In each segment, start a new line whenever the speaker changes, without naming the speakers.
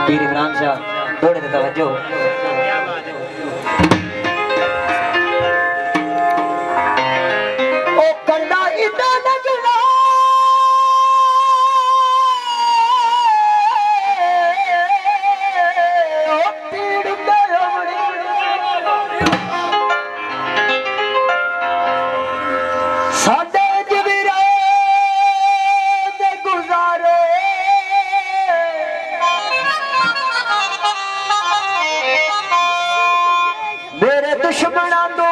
पीर इमरान शाह थोड़े से तवज्जो। ओ कंडा इदा लगना ओ पीड़ साडे जवीरा दे गुजारे मेरे दुश्मना दो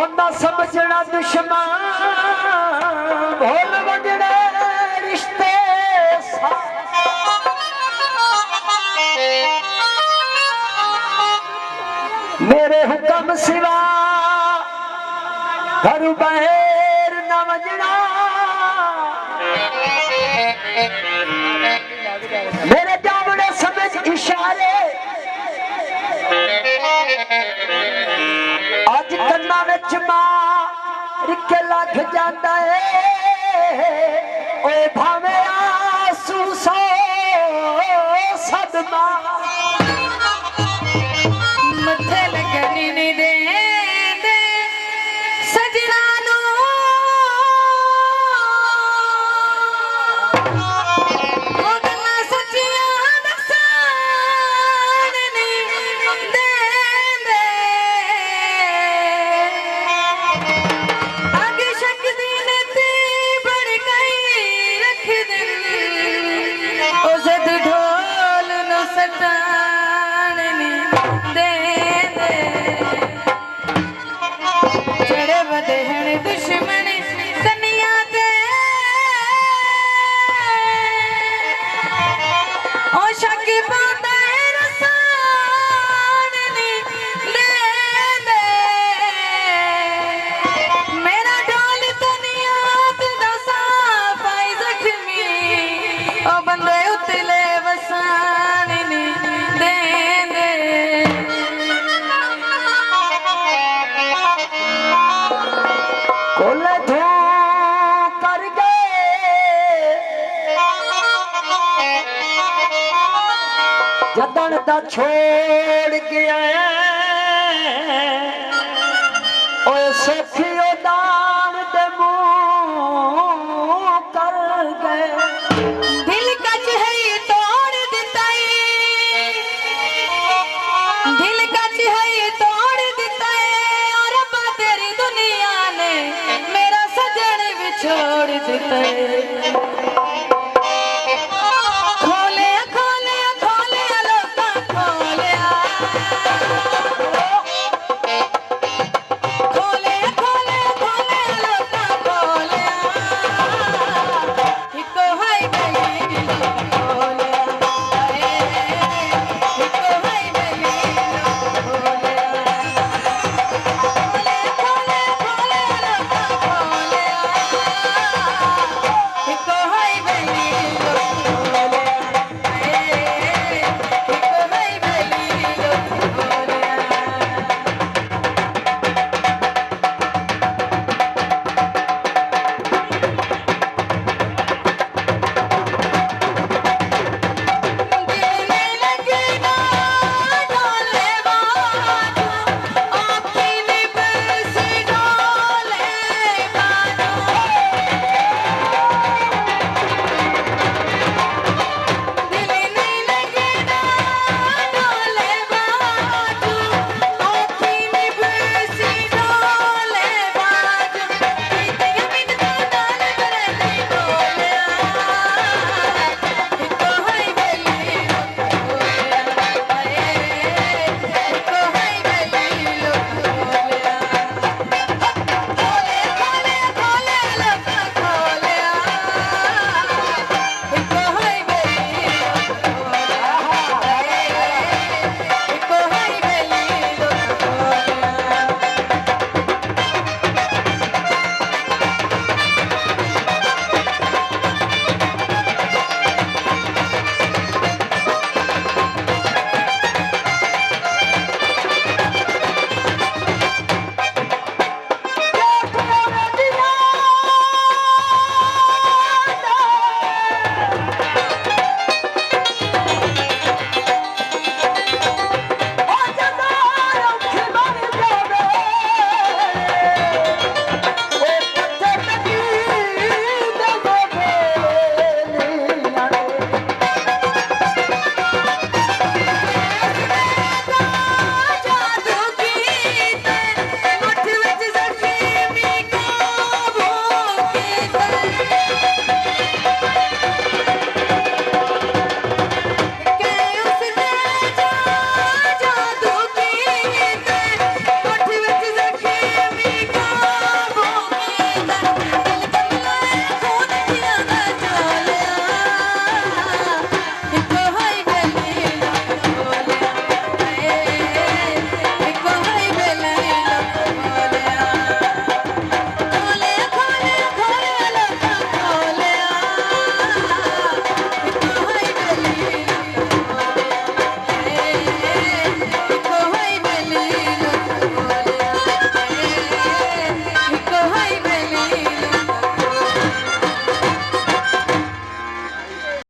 ओना समझना दुश्मन भोल वजने रिश्ते मेरे हुक्म सिवा घर बहर न वजना मेरे जावड़े समझ इशारे आज कन्ना विच मार के लग जाता है ओए भावे आंसू सो सदमा
मथे लगनी नहीं दे सजना नु ओ गल्लां सच्चियां दसान नहीं दे आगे शक्ति ने ते बड़ गई रख दे ओ जद ढोल नु सटान नहीं दे चढ़े बदे हण दुश्मन कन्या ते ओ शकी पांदा रसान नहीं दे मेरा ढोल तनिया ते दसा पाई जख्मी ओ बंदे उतले वसान नहीं दे
कोले धो कर गए जदन दा छोड़ गया